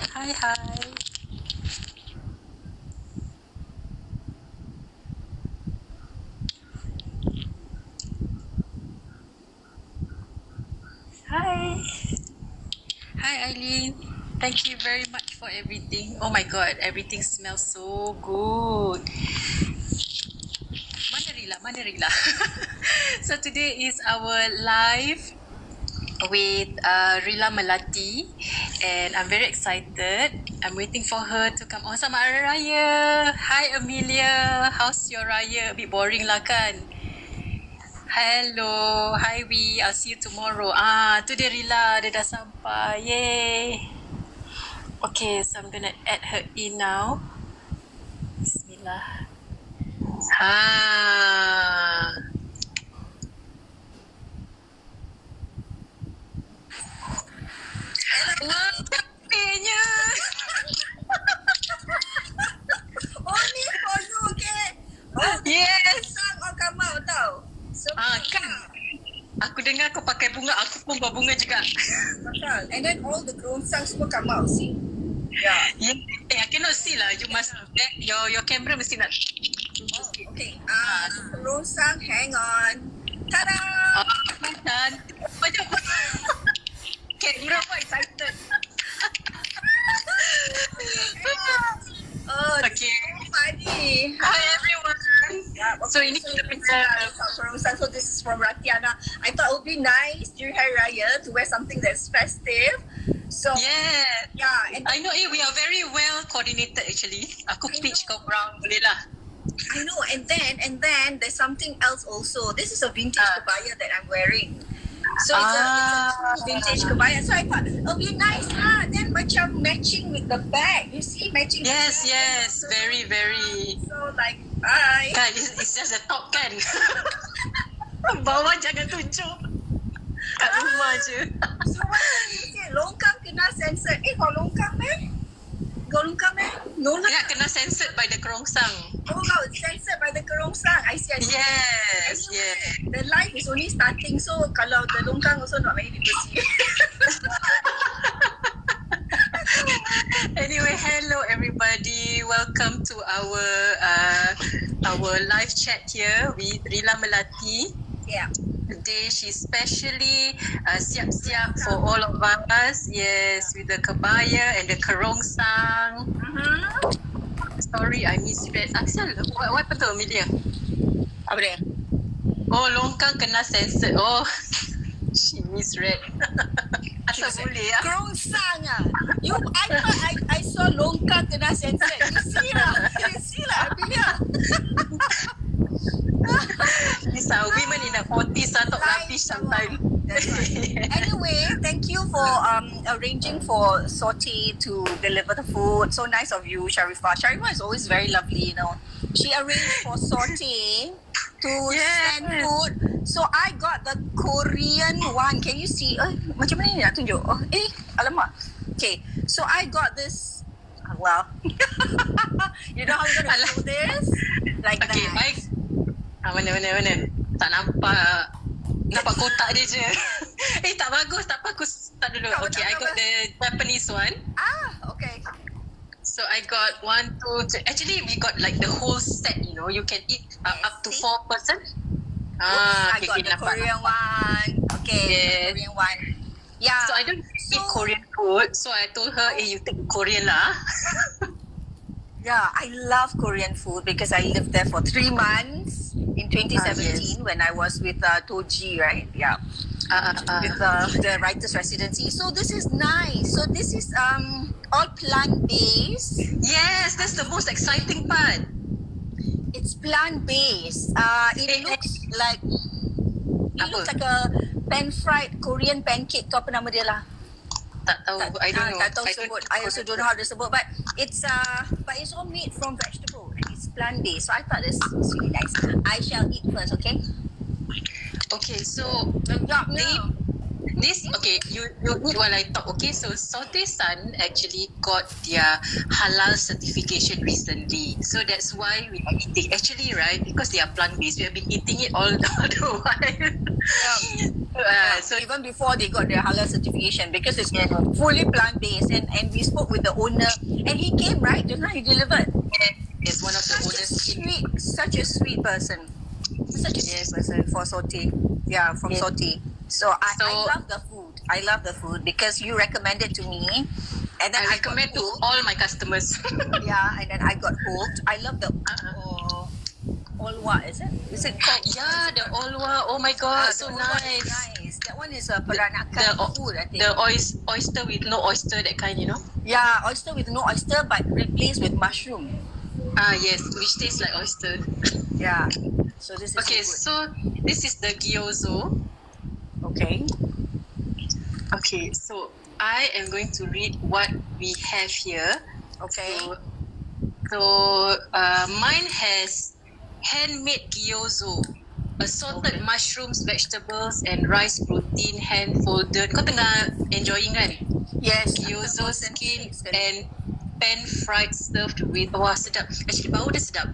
Hi, hi. Hi. Hi, Eileen. Thank you very much for everything. Oh my god, everything smells so good. Mana Rilla? Mana Rilla? So today is our live with Rilla Melati, and I'm very excited. I'm waiting for her to come. Oh, selamat Hari Raya. Hi, Amelia. How's your Raya? A bit boring lah kan? Hello. Hi, Wee. I'll see you tomorrow. Tu dia Rilla. Dia dah sampai. Yay. Okay, so I'm gonna add her in now. Bismillah. Wah, capeknya. Oh ni for you, okay? Oh, Yes. sang all come out tau. Kan. Aku dengar kau pakai bunga, aku pun bawa bunga juga. Betul. And then all the kerongsang semua come out, see? Yeah. I cannot see lah. You must, your camera mesti nak. Oh, okay. Kerongsang, hang on. Ta-da! Dan, macam camera pun excited. Oh, Okay. so funny. Hi everyone. Yeah, okay, So ini kita punya kerongsang. So this is from Ratiana. I thought it would be nice during Hari Raya to wear something that's festive. So yeah, and I know we are very well coordinated actually. Aku pitch kau orang boleh lah. I know, and then there's something else also. This is a vintage kebaya that I'm wearing. So it's a true vintage kebaya. So I thought it'll be nice lah. Then macam matching with the bag. You see, matching. Yes, with the bag. yes, very, very. So like, bye. Kan, it's just the top kan. Bawah jangan tunjuk. Kat rumah je. So what did you say? Longkang kena censored. Kau longkang Kau longkang No lah. Ya, kena censored by the kerongsang. Oh, kau censored by the kerongsang. I see. Yes, Anyway, yes. the live is only starting, so kalau the longkang also not many people see. Anyway, hello everybody. Welcome to our live chat here with Rilla Melati. Yeah. Today she's specially siap-siap for all of us. Yes, with the kebaya and the kerongsang. Sorry, I misread. Asal, what happened to Amelia? Apa dia? Oh, longkang kena censored. Oh, she misread. Asal boleh ya? Kerongsang I saw longkang kena censored. You see lah, Amelia. These are women in the 40s talk rubbish sometimes. Anyway, thank you for arranging for Saute to deliver the food. So nice of you, Sharifah. Sharifah is always very lovely, you know. She arranged for Saute to send food. So I got the Korean one. Can you see? Macam mana ni nak tunjuk? Alamak. Okay, so I got this. Well, you know how I'm going to do this? Like okay, that. baik. Mana? Tak nampak. Nampak kotak dia je. Tak bagus. Tak bagus. Tak dulu. Okay, I got the Japanese one. Okay. So I got 1, 2, 3. Actually, we got like the whole set, you know. You can eat up to 4 person. I got the Korean one. Okay, yes. the Korean one. Yeah. So I don't eat Korean food. So I told her, you take Korean lah. Yeah, I love Korean food because I lived there for 3 months in 2017 when I was with Toji, right? Yeah. With the writer's residency. So this is nice. So this is all plant-based. Yes, that's the most exciting part. It's plant-based. It looks like a pan-fried Korean pancake. Tu apa nama dia lah? Tak tahu. I don't know. Tak tahu sebut. I also don't know how to sebut. But it's all made from vegetable and it's plant-based. So I thought this is really nice. I shall eat first, okay? Okay, so This okay, you eat while I talk. Okay, so Saute-san actually got their halal certification recently, so that's why we are eating. Actually, right, because they are plant-based, we have been eating it all the while. So even before they got their halal certification, because it's fully plant-based, and we spoke with the owner, and he came, right? Just now he delivered. It's one of the oldest. Such a sweet person. Such a sweet person for Saute. Yeah, from Saute. So I love the food. I love the food because you recommended to me, and then I recommend to all my customers. Yeah, and then I got hooked. I love the olwa. Is it? Is it called? Yeah, the olwa. Oh my god, so nice. Nice. That one is a Peranakan food, I think. The oyster with no oyster, that kind, you know. Yeah, oyster with no oyster, but replaced with mushroom. Yes, which tastes like oyster. Yeah. So this is okay. so So this is the gyozo. Okay. Okay, so I am going to read what we have here. Okay. So mine has handmade gyozo, assorted mushrooms, vegetables, and rice protein hand folded. Kau tengah enjoying kan? Yes. Gyozo skin and pan fried served with sedap. Actually bau dia sedap.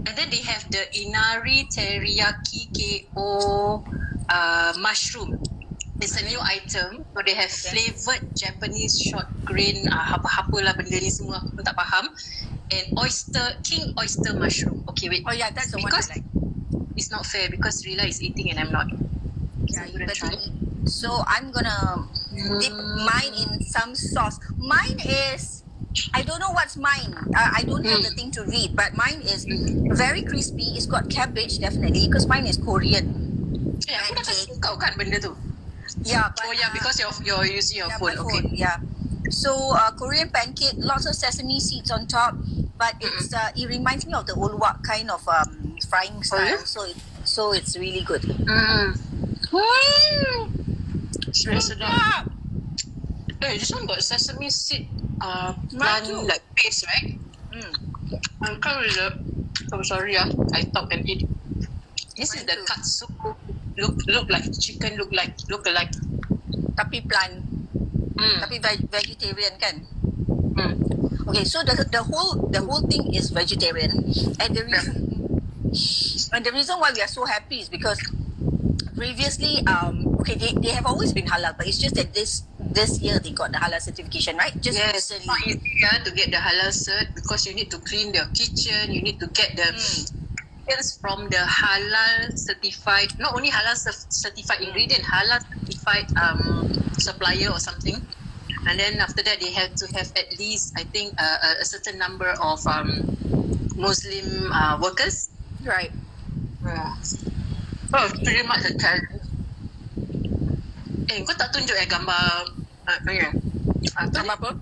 And then they have the inari teriyaki KO mushroom. It's a new item. So they have flavoured Japanese short grain, apa-apa lah benda ni semua, aku pun tak faham. And king oyster mushroom. Okay, wait. Oh yeah, that's the one I like. It's not fair because Rilla is eating and I'm not. Yeah, you better eat. So I'm gonna dip mine in some sauce. Mine is, I don't know what's mine. I don't have the thing to read, but mine is very crispy. It's got cabbage definitely because mine is Korean. Yeah, aku dah kasi kau kan benda tu. Yeah, but, because you're using your phone. Okay. Yeah. So Korean pancake, lots of sesame seeds on top, but it's it reminds me of the olwak kind of frying style. So it's really good. Very sedap. Hey, this one got sesame seed plant like paste, right? I can't really. I'm sorry, I talk and eat. This is the katsu. Look like chicken, look alike. Tapi plant. Tapi vegetarian kan? Okay, so the whole thing is vegetarian, and the reason why we are so happy is because previously they have always been halal, but it's just that this year they got the halal certification, right? Just yes, it's not easier to get the halal cert because you need to clean the kitchen, you need to get the from the halal certified, not only halal certified ingredient, halal certified supplier or something. And then after that they have to have at least, I think, a certain number of Muslim workers. Right. Oh, pretty much a challenge. Kau tak tunjuk gambar Gambar apa?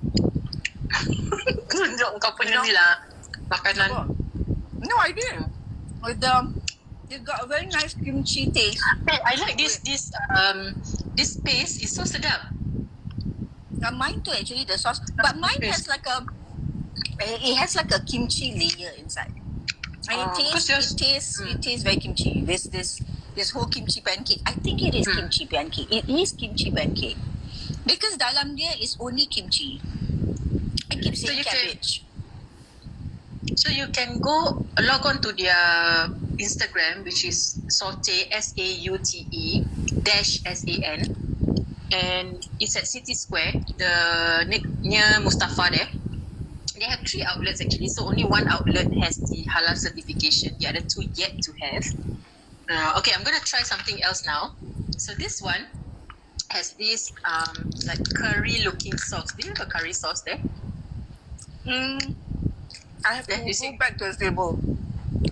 Tunjuk kau punya ni lah makanan. No idea. It's got a very nice kimchi taste. I like this paste is so sedap. Mine too, actually, the sauce, but mine has like a kimchi layer inside, and it tastes very kimchi. This whole kimchi pancake, I think it is kimchi pancake. It is kimchi pancake because dalam dia is only kimchi. I keep saying cabbage. So you can go log on to their Instagram, which is Saute SAUTE -SAN, and it's at City Square, near Mustafa there. They have 3 outlets actually, so only 1 outlet has the halal certification. The other 2 yet to have. Okay, I'm gonna try something else now. So this one has this like curry looking sauce. Do you have a curry sauce there? I have to go back to the table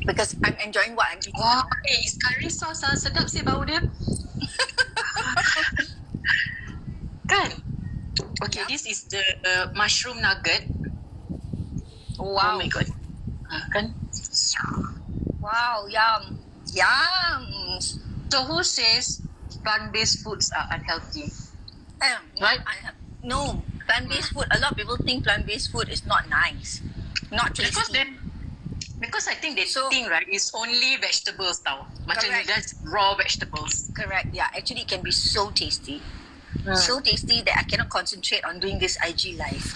because I'm enjoying what I'm eating. Wow, it's curry sauce. Sedap sih bau dia. Kan? Okay, this is the mushroom nugget. Wow. Oh my god. Kan? Wow, yum. So who says plant-based foods are unhealthy? Right? No, plant-based food, a lot of people think plant-based food is not nice. Not tasty. Because I think they think, right, it's only vegetables tau. Macam that's raw vegetables. Correct, yeah. Actually, it can be so tasty. So tasty that I cannot concentrate on doing this IG live.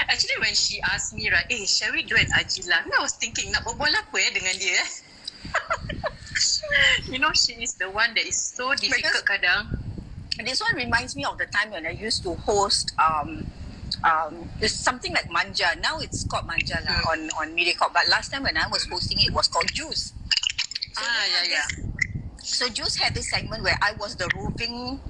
Actually, when she asked me, right, shall we do an IG live? I was thinking, nak berbual apa dengan dia? You know, she is the one that is so difficult kadang. This one reminds me of the time when I used to host it's something like Manja. Now it's called Manja on MediaCorp. But last time when I was hosting it was called Juice. So So Juice had this segment where I was the roving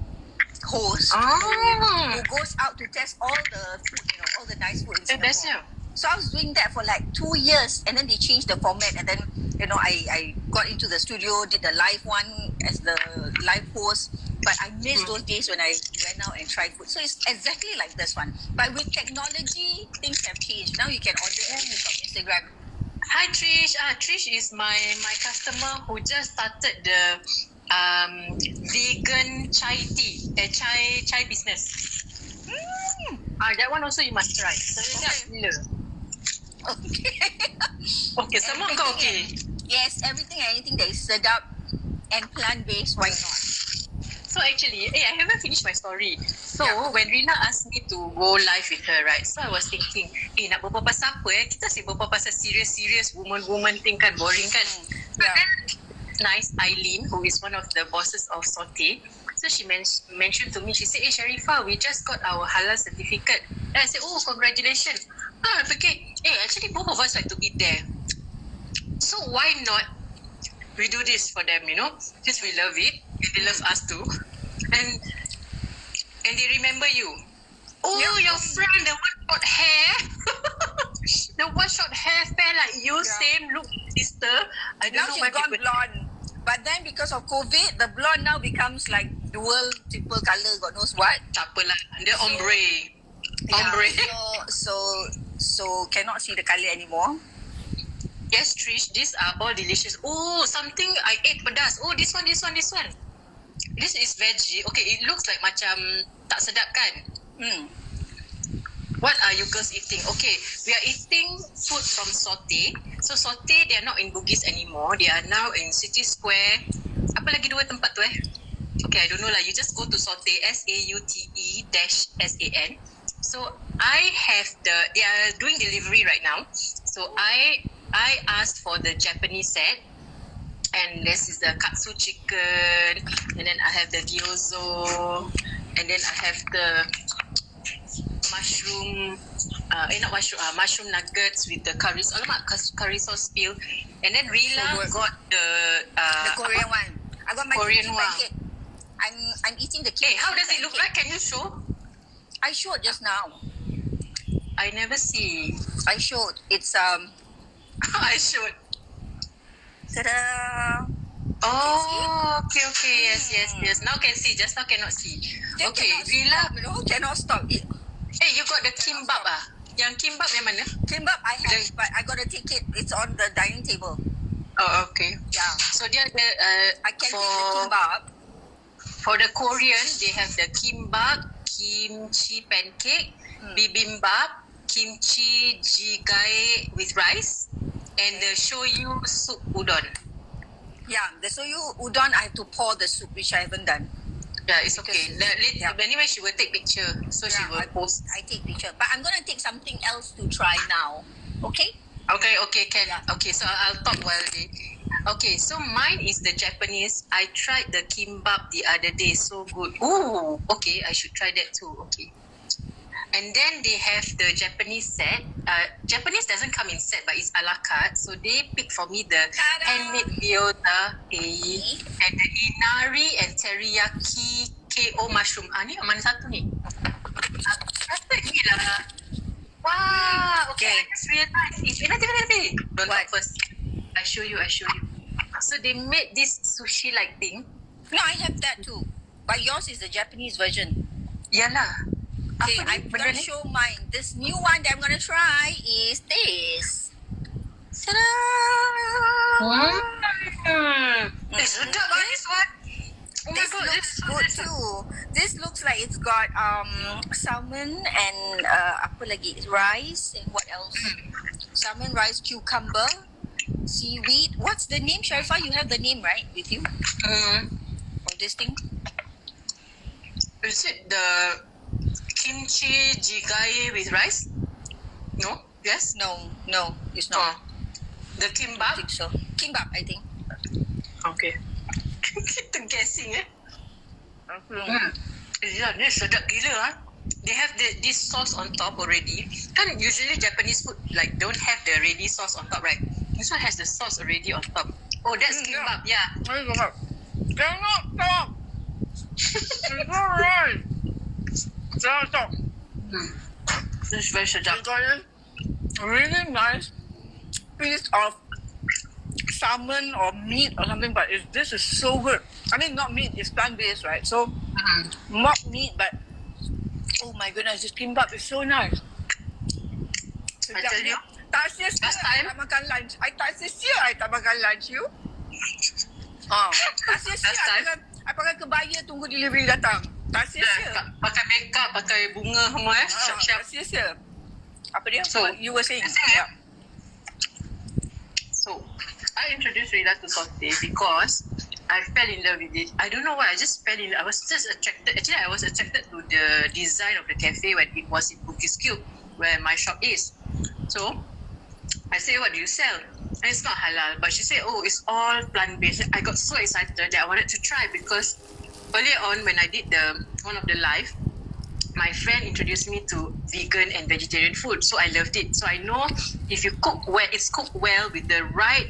host who goes out to test all the food, all the nice food in Singapore. So I was doing that for like 2 years, and then they changed the format, and then I got into the studio, did the live one as the live host. But I miss those days when I went out and tried food. So it's exactly like this one. But with technology, things have changed. Now you can order everything from Instagram. Hi Trish. Trish is my customer who just started the vegan chai tea, chai business. That one also you must try. Okay, semua kau okay? Yes, everything and anything that is sedap and plant-based, why not? So actually, I haven't finished my story. So when Rilla asked me to go live with her, right? So I was thinking, nak berbual pasal apa? Kita sih berbual pasal serious woman thing kan, boring kan? But then, nice Eileen, who is one of the bosses of Saute, so she mentioned to me, she said, Sharifah, we just got our halal certificate. And I said, oh, congratulations. I fikir, actually both of us like to eat there. So why not we do this for them, Because we love it. They love us too. And they remember you. Oh, your friend, the one short hair. The one short hair, fair like you, same look, sister. I don't know why she's gone blonde. But then because of COVID, the blonde now becomes like dual, triple color, God knows what. Tak apalah. The ombre. Ombre. So cannot see the color anymore. Yes, Trish, these are all delicious. Oh, something I ate pedas. Oh, this one. This is veggie. Okay, it looks like macam tak sedap kan? What are you girls eating? Okay, we are eating food from Saute. So Saute, they are not in Bugis anymore. They are now in City Square. Apa lagi dua tempat tu Okay, I don't know lah. You just go to Saute, SAUTE-SAN. So I have they are doing delivery right now. So I asked for the Japanese set. And this is the katsu chicken, and then I have the gyozo, and then I have the mushroom, mushroom nuggets with the curry sauce spill. And then Rilla got the Korean one. I got my Korean one. Pancake. I'm eating the kimchi. Hey, how does it look like? Can you show? I showed just now. I never see. I showed. It's I showed. Ta-da! Oh, okay. Yes. Now can see. Just now cannot see. Okay, Rilla. Cannot stop it. Hey, you got the kimbap Yang kimbap yang mana? Kimbap I have, but I got to take it. It's on the dining table. Oh, okay. Yeah. So dia ada I can take the kimbap. For the Korean, they have the kimbap, kimchi pancake, bibimbap, kimchi jjigae with rice, and the shoyu soup udon. Yeah, the shoyu udon I have to pour the soup, which I haven't done. Yeah, it's okay. Anyway, she will take picture, so she will post. I take picture, but I'm gonna take something else to try now. Okay? Okay, can. Yeah. Okay, so I'll talk while they. Okay, so mine is the Japanese. I tried the kimbap the other day, so good. Ooh, okay, I should try that too. Okay. And then they have the Japanese set. Japanese doesn't come in set, but it's a la carte. So they pick for me the handmade gyoza, and the inari and teriyaki KO mushroom. Ni mana satu ni? Satu ni lah. Wow, okay. I just realized. Nanti. Don't talk first. I show you. So they made this sushi-like thing. No, I have that too. But yours is the Japanese version. Yalah. Okay, I'm going to show mine. This new one that I'm going to try is this. Ta-da! This one. Oh my God, this looks good too. This looks like it's got salmon and apa lagi? Rice and what else? Salmon, rice, cucumber, seaweed. What's the name, Sharifah? You have the name, right, with you? Of this thing? Is it the kimchi jjigae with rice? No? Yes? No, it's Oh. not. The I kimbap? think so. Kimbap, I think. Okay. Kita guessing Mm. Yeah, ni sedap gila ah. They have this sauce on top already. Kan usually Japanese food like don't have the ready sauce on top, right? This one has the sauce already on top. Oh, that's kimbap. Yeah. Cannot stop. It's not right. Cannot stop. This is very sedap. You got a really nice piece of salmon or meat or something, but this is so good. I mean, not meat, it's plant-based, right? So, not meat, but oh my goodness, this kimbap is so nice. I tell you, Tak sia-sia last time- I tak makan lunch. I tak sia-sia I tak makan lunch, you. Tak sia-sia Last time- I pakai kebaya tunggu delivery datang. Tak sia-sia. pakai makeup, pakai bunga semua siap-siap. Tak sia-sia. Apa dia? So, What you were saying. yeah. So, I introduced Rilla to Saute because I fell in love with it. I don't know why, I just fell in love. I was just attracted. Actually, I was attracted to the design of the cafe when it was in Bugis Cube, where my shop is. So, I say, what do you sell? And it's not halal. But she said, oh, it's all plant-based. I got so excited that I wanted to try because earlier on when I did one of the live, my friend introduced me to vegan and vegetarian food. So I loved it. So I know if you cook well, it's cooked well with the right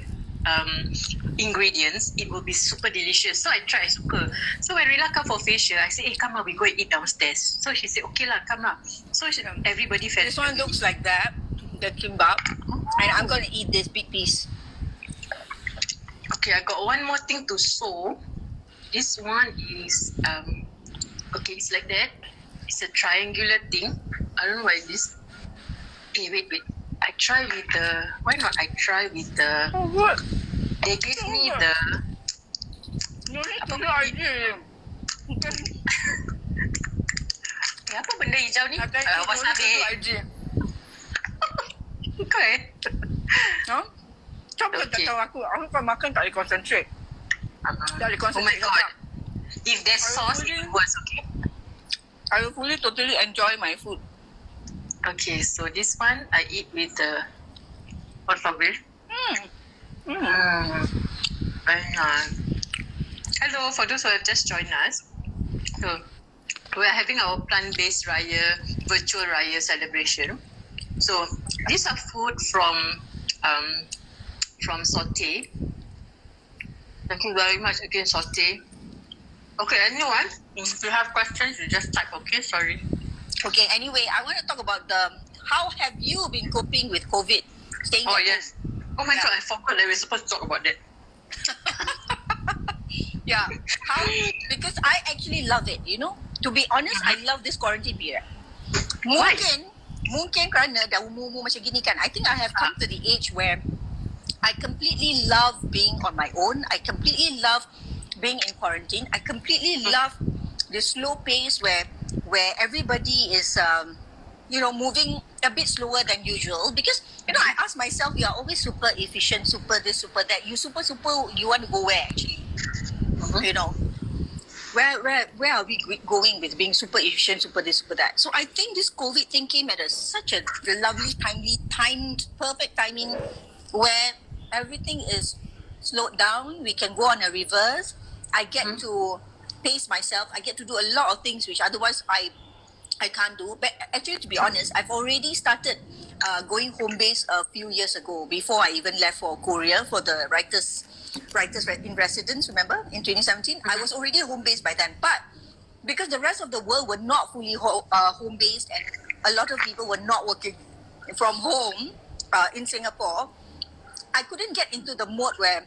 ingredients, it will be super delicious. So I tried suka. So when Rilla come for facial, I said, hey, come on, we go and eat downstairs. So she said, okay lah, come lah. So everybody fell. This one looks like that, the kimbap. And I'm going to eat this big piece. Okay, I got one more thing to show. This one is okay, it's like that. It's a triangular thing. I don't know what it is. Okay, wait. I try with the. Why not? I try with the. Oh, what? They gave me the. No need to do idea. Apa benda hijau ni? No need to Wasabi. do idea. Kau No? Coba tak Okay. tahu aku kalau makan tak boleh concentrate. Tak boleh Oh my concentrate. god. If there's sauce, it was okay. I will fully totally enjoy my food. Okay, so this one I eat with the wasabi. Very nice. Hello, for those who have just joined us. So, we are having our plant-based Raya, virtual Raya celebration. So, these are food from Saute. Thank you very much again, Saute. Okay, anyone, if you have questions, you just type, okay? Sorry. Okay, anyway, I want to talk about how have you been coping with COVID? Staying Oh, at yes. Oh my Yeah. god, I forgot that we're supposed to talk about that. Yeah. How? Because I actually love it, you know. To be honest, I love this quarantine period. Mungkin kerana dah umur-umur macam gini kan. I think I have come to the age where I completely love being on my own. I completely love being in quarantine. I completely love the slow pace where everybody is moving a bit slower than usual, because I ask myself, you are always super efficient, super this, super that. You super, you want to go where actually? Where are we going with being super efficient, super this, super that? So I think this COVID thing came at such a lovely, timely, perfect timing, where everything is slowed down. We can go on a reverse. I get to pace myself. I get to do a lot of things which otherwise I can't do. But actually, to be honest, I've already started going home base a few years ago, before I even left for Korea for the writers in residence. Remember, in 2017, I was already home based by then. But because the rest of the world were not fully home based, and a lot of people were not working from home in Singapore, I couldn't get into the mode where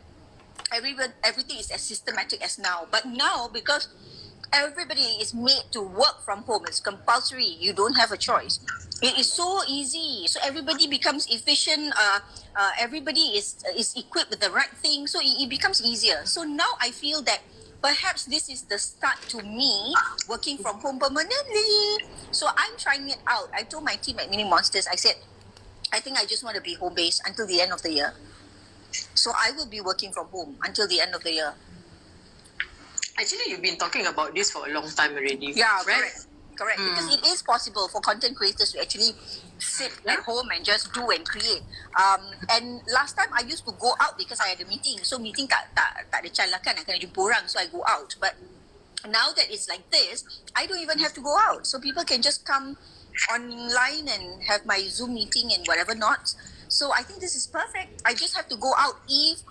everything is as systematic as now. But now, because everybody is made to work from home, it's compulsory, you don't have a choice. It is so easy, so everybody becomes efficient. Everybody is equipped with the right thing, so it becomes easier. So now I feel that perhaps this is the start to me working from home permanently. So I'm trying it out. I told my team at Mini Monsters, I said, I think I just want to be home based until the end of the year. So I will be working from home until the end of the year. Actually, you've been talking about this for a long time already. Yeah, right? correct. Because it is possible for content creators to actually sit at home and just do and create. And last time I used to go out because I had a meeting. So meeting tak ada chance lah kan, nak kena jumpa orang, so I go out. But now that it's like this, I don't even have to go out. So people can just come online and have my Zoom meeting and whatever not. So I think this is perfect. I just have to go out if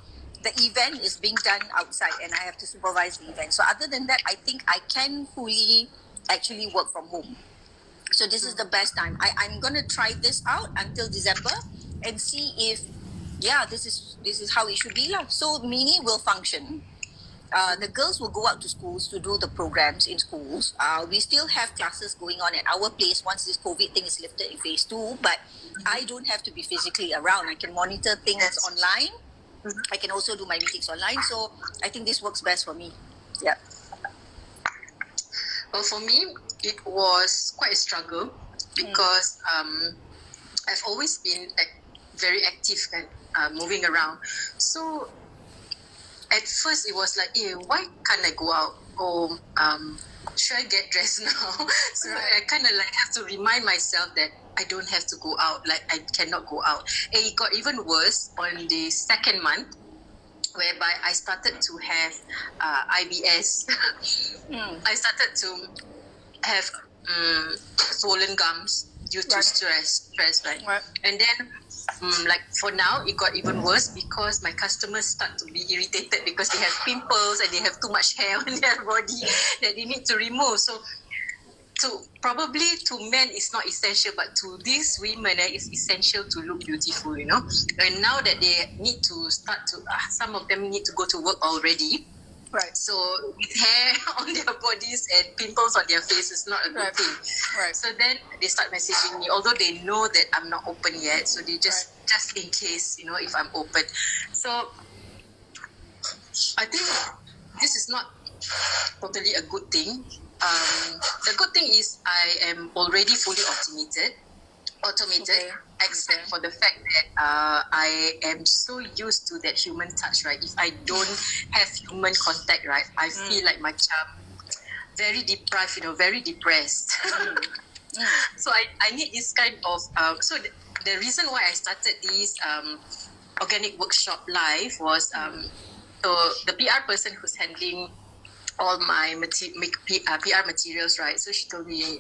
the event is being done outside and I have to supervise the event. So other than that, I think I can fully actually work from home. So this is the best time. I'm going to try this out until December and see if, this is how it should be lah. So Mini will function. The girls will go out to schools to do the programs in schools. We still have classes going on at our place once this COVID thing is lifted in phase 2, but I don't have to be physically around. I can monitor things online. I can also do my meetings online. So I think this works best for me. Yeah. Well, for me, it was quite a struggle because I've always been very active and moving around. So at first it was like, why can't I go out? Or should I get dressed now? So I kind of like have to remind myself that I don't have to go out. Like I cannot go out. And it got even worse on the second month, whereby I started to have IBS. I started to have swollen gums due to stress, right? And then, like for now, it got even worse because my customers start to be irritated because they have pimples and they have too much hair on their body that they need to remove. So probably to men it's not essential, but to these women it's essential to look beautiful, you know. And now that they need to start to, some of them need to go to work already. Right. So with hair on their bodies and pimples on their face is not a good thing. Right. So then they start messaging me, although they know that I'm not open yet. So they just in case, you know, if I'm open. So I think this is not totally a good thing. The good thing is I am already fully automated, except for the fact that I am so used to that human touch, right? If I don't have human contact, right, I feel like macam very deprived, you know, very depressed. So I need this kind of, so the reason why I started this organic workshop live was, so the PR person who's handling all my PR materials, right? So she told me,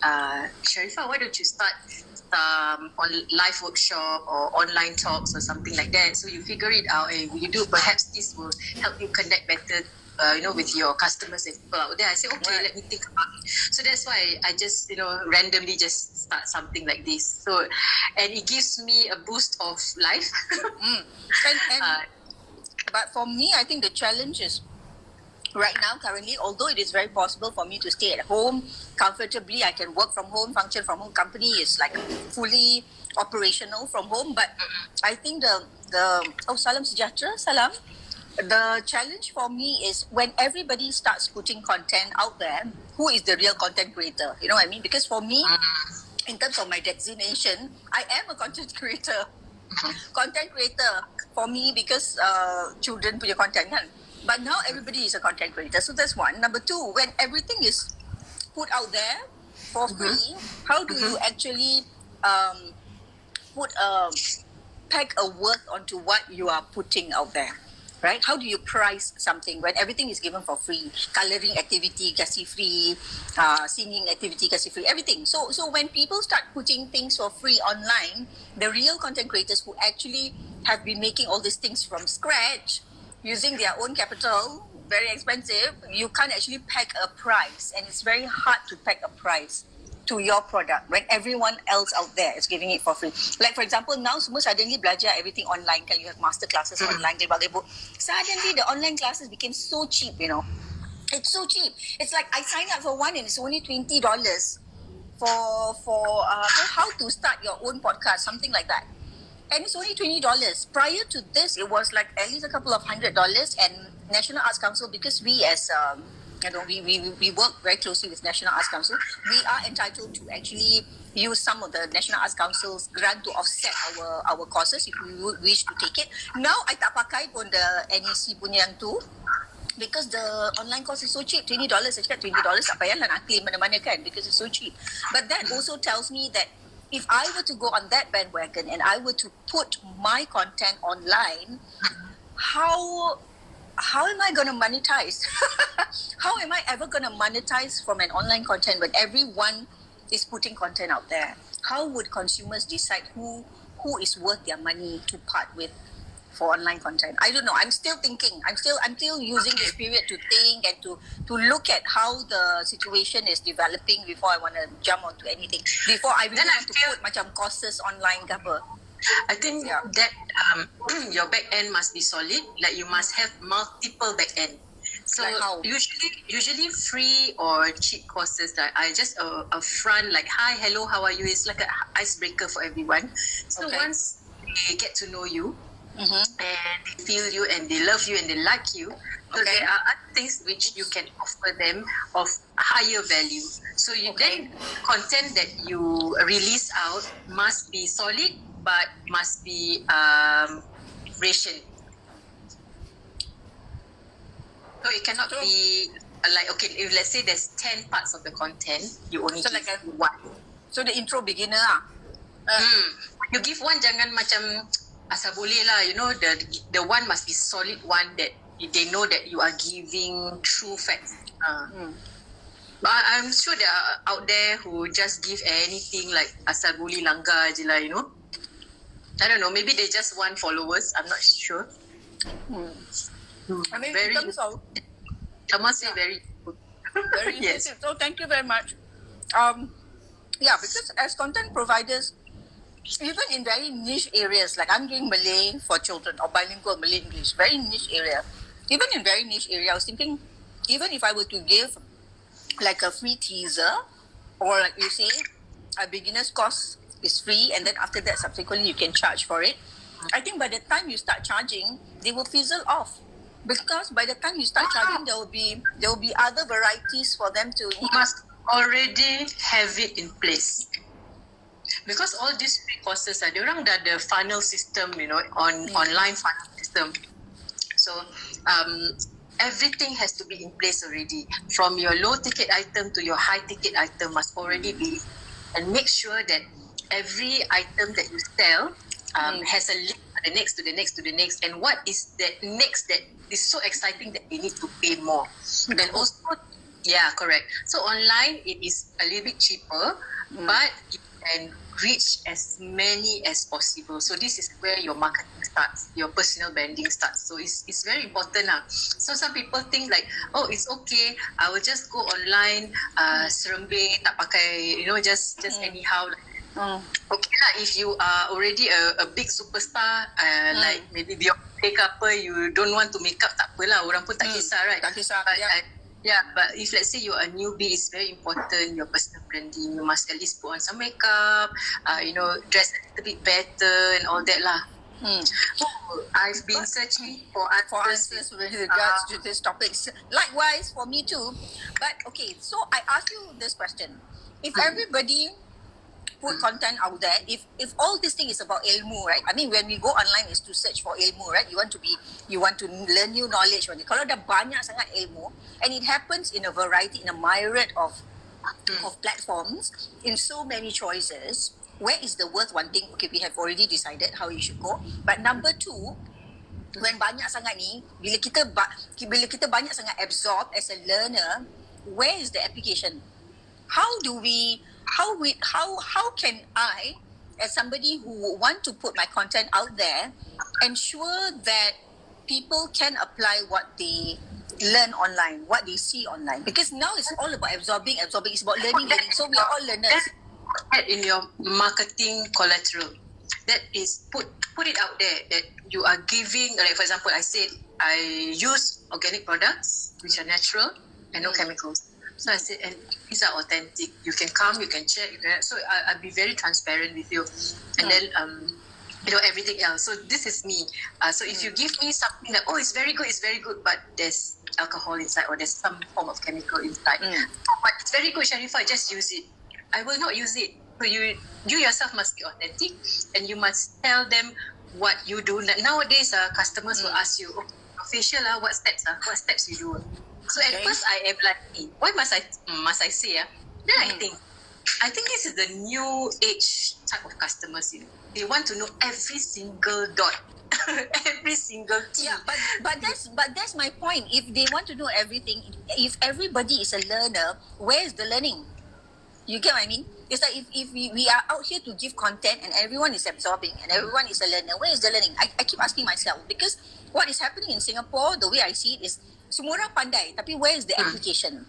Sharifah, why don't you start on live workshop or online talks or something like that? So you figure it out and you do. Perhaps this will help you connect better, you know, with your customers and people out there. I said, okay, let me think about it. So that's why I just, you know, randomly just start something like this. So, and it gives me a boost of life. But for me, I think the challenge is, right now, currently, although it is very possible for me to stay at home comfortably, I can work from home, function from home, company is like fully operational from home. But I think salam sejahtera, salam. The challenge for me is when everybody starts putting content out there, who is the real content creator? You know what I mean? Because for me, in terms of my designation, I am a content creator. Content creator for me because children punya content kan. But now everybody is a content creator. So that's one. Number two, when everything is put out there for free, how do you actually peg a worth onto what you are putting out there? Right? How do you price something when everything is given for free? Coloring activity, kasi free, singing activity, kasi free, everything. So when people start putting things for free online, the real content creators who actually have been making all these things from scratch, using their own capital, very expensive, you can't actually peg a price. And it's very hard to peg a price to your product when everyone else out there is giving it for free. Like for example, now semua suddenly belajar everything online. Can you have master classes online? Suddenly the online classes became so cheap, you know. It's so cheap. It's like I signed up for one and it's only $20 for how to start your own podcast, something like that. And it's only $20. Prior to this, it was like at least a couple of $100. And National Arts Council, because we as we work very closely with National Arts Council, we are entitled to actually use some of the National Arts Council's grant to offset our costs if we wish to take it. Now, I tak pakai pun the NEC punya yang tu. because the online course is so cheap, $20. Saya cakap $20 tak payahlah nak claim mana-mana kan, because it's so cheap. But that also tells me that if I were to go on that bandwagon and I were to put my content online, how am I going to monetize? How am I ever going to monetize from an online content when everyone is putting content out there? How would consumers decide who is worth their money to part with for online content? I don't know. I'm still thinking. I'm still using this period to think and to look at how the situation is developing before I want to jump onto anything. Before I really want to put macam courses online ke apa. I think that your back end must be solid. Like you must have multiple back end. So like how? usually free or cheap courses that are just a front like hi, hello, how are you? It's like an icebreaker for everyone. So once they get to know you and they feel you and they love you and they like you, so there are other things which you can offer them of higher value. So you then content that you release out must be solid but must be rationed. So it cannot be like, okay, if let's say there's 10 parts of the content, you only So give like one. So the intro beginner lah. You give one, jangan macam asal boleh lah. You know, the one must be solid one that they know that you are giving true facts. But I'm sure there are out there who just give anything like asal boleh langgar je lah, you know. I don't know, maybe they just want followers. I'm not sure. I mean, Very, in terms of I must say very good. very Yes. effective. So thank you very much. Because as content providers, even in very niche areas, like I'm doing Malay for children or bilingual Malay English, very niche area. Even in very niche area, I was thinking, even if I were to give like a free teaser, or like you say, a beginner's course is free, and then after that, subsequently you can charge for it. I think by the time you start charging, they will fizzle off. Because by the time you start charging, there will be other varieties for them to. You must already have it in place. Because all these free courses are, diorang dah ada funnel system, you know, online funnel system. So everything has to be in place already. From your low ticket item to your high ticket item must already be, and make sure that every item that you sell has a link to the next, to the next, to the next, and what is that next that is so exciting that they need to pay more. Then also, correct. So online it is a little bit cheaper, but you can reach as many as possible. So this is where your marketing starts, your personal branding starts. So it's very important lah. So some people think like, oh, it's okay, I will just go online, serembe, tak pakai, you know, just anyhow. Okay lah, if you are already a big superstar, like maybe Beyonce ke apa, you don't want to make up, tak apalah, orang pun tak kisah, right? Tak kisah, but if let's say you're a newbie, it's very important, your personal branding. You must at least put on some makeup, you know, dress a little bit better and all that lah. So I've been searching for answers with regards to this topic. Likewise for me too. But okay, so I ask you this question: if everybody put content out there, if all this thing is about ilmu, right? I mean, when we go online is to search for ilmu, right? You want to learn new knowledge. Kalau dah banyak sangat ilmu, and it happens in a variety, in a myriad of platforms, in so many choices, where is the worth one thing? Okay, we have already decided how you should go. But number two, when banyak sangat ni, bila kita banyak sangat absorb as a learner, where is the application? How can I, as somebody who want to put my content out there, ensure that people can apply what they learn online, what they see online? Because now it's all about absorbing. It's about learning. So we are all learners. That in your marketing collateral, that is put it out there that you are giving. Like for example, I said I use organic products which are natural and no chemicals. So I said, and these are authentic. You can come, you can check. So I'll be very transparent with you, and then you know, everything else. So this is me. So if you give me something that, oh, it's very good, but there's alcohol inside or there's some form of chemical inside. But it's very good, Sharifah, just use it. I will not use it. So you yourself must be authentic, and you must tell them what you do. Nowadays, customers will ask you, oh, facial what steps you do. So at first I am like, why must I say then I think this is the new age type of customers. They want to know every single dot, every single T. Yeah, but that's my point. If they want to know everything, if everybody is a learner, where is the learning? You get what I mean? It's like if we are out here to give content and everyone is absorbing and everyone is a learner, where is the learning? I keep asking myself, because what is happening in Singapore, the way I see it is, semua orang pandai, tapi where is the application?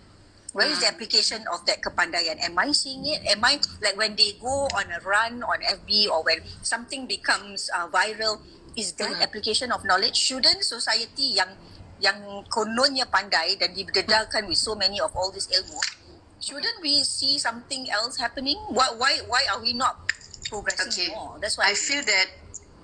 Where is the application of that kepandaian? Am I seeing it? Am I, like when they go on a run on FB or when something becomes viral, is that application of knowledge? Shouldn't society yang kononnya pandai dan dibededarkan with so many of all this ilmu, shouldn't we see something else happening? Why are we not progressing more? That's why I feel that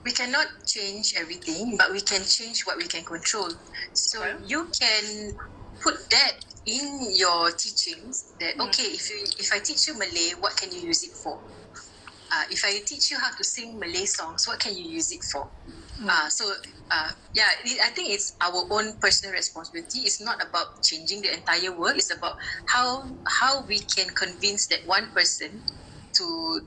we cannot change everything, but we can change what we can control. So you can put that in your teachings that if I teach you Malay, what can you use it for? If I teach you how to sing Malay songs, what can you use it for? I think it's our own personal responsibility. It's not about changing the entire world. It's about how we can convince that one person to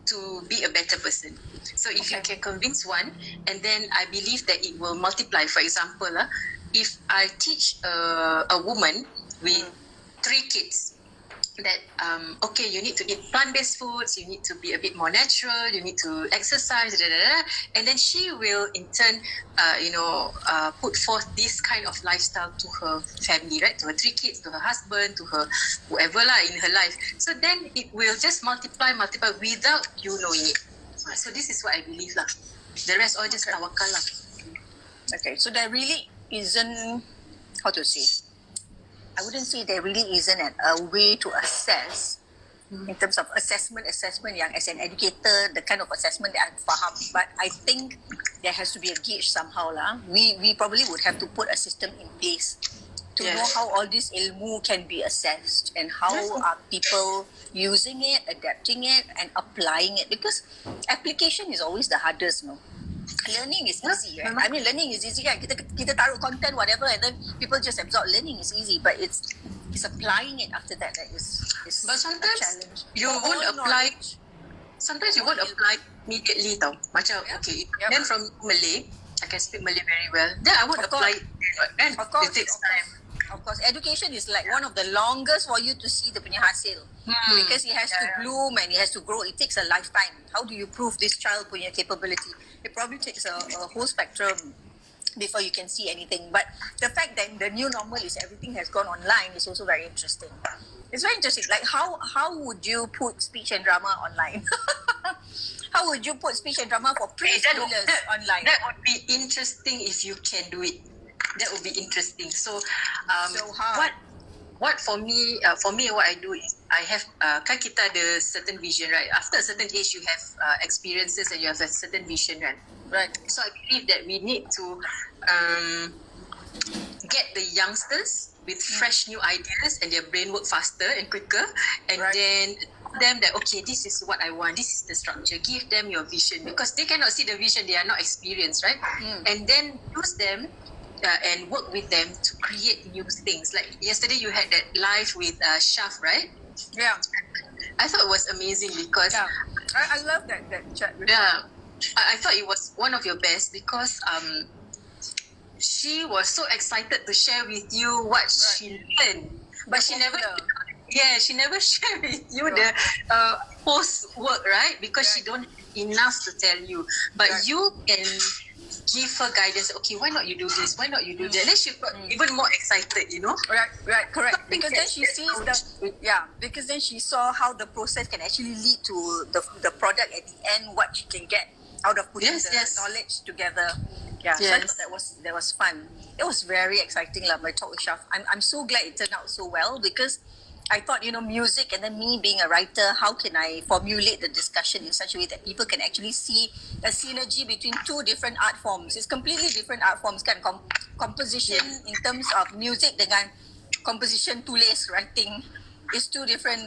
be a better person. So if you can convince one, and then I believe that it will multiply. For example, if I teach a woman with 3 kids that you need to eat plant-based foods, you need to be a bit more natural, you need to exercise, and then she will in turn put forth this kind of lifestyle to her family, right, to her 3 kids, to her husband, to her whoever in her life. So then it will just multiply without you knowing it. So this is what I believe lah. The rest all just tawakal lah. Okay, so there really isn't, how to say, I wouldn't say there really isn't a way to assess in terms of assessment yang as an educator, the kind of assessment that I'm faham. But I think there has to be a gauge somehow lah. We probably would have to put a system in place to know how all this ilmu can be assessed and how are people using it, adapting it and applying it, because application is always the hardest, no? Learning is easy, right? I mean, learning is easy, right? Kita taruh content, whatever, and then people just absorb. Learning is easy, but it's applying it after that is but sometimes a challenge. You won't apply. Sometimes you won't apply immediately, tau. Macam then from Malay, I can speak Malay very well. Then I won't apply it. And it takes time. Of course, education is like one of the longest for you to see the punya hasil, because it has to bloom and it has to grow. It takes a lifetime. How do you prove this child punya capability? It probably takes a whole spectrum before you can see anything. But the fact that the new normal is everything has gone online is also very interesting. It's very interesting. Like how would you put speech and drama online? How would you put speech and drama for preschoolers online? That would be interesting if you can do it. That would be interesting. So, what for me, what I do is I have kan kita ada certain vision, right? After a certain age, you have experiences and you have a certain vision, right? Right. So I believe that we need to get the youngsters with fresh new ideas and their brain work faster and quicker, and then them that this is what I want, this is the structure. Give them your vision, because they cannot see the vision, they are not experienced, right? And then use them and work with them to create new things. Like yesterday you had that live with Shaf, right? Yeah. I thought it was amazing because I love that chat with her. I thought it was one of your best because she was so excited to share with you what she learned, but she never shared with you the post work, right? Because she don't enough to tell you, but you can give her guidance. Okay, why not you do this? Why not you do that? Then she got even more excited, Right, correct. Because then she sees because then she saw how the process can actually lead to the product at the end, what she can get out of putting the knowledge together. Yeah, so I thought that was fun. It was very exciting, my talk with Shaf. I'm so glad it turned out so well, because I thought, music and then me being a writer, how can I formulate the discussion in such a way that people can actually see a synergy between two different art forms. It's completely different art forms, kan? Composition in terms of music dengan composition tulis, writing is two different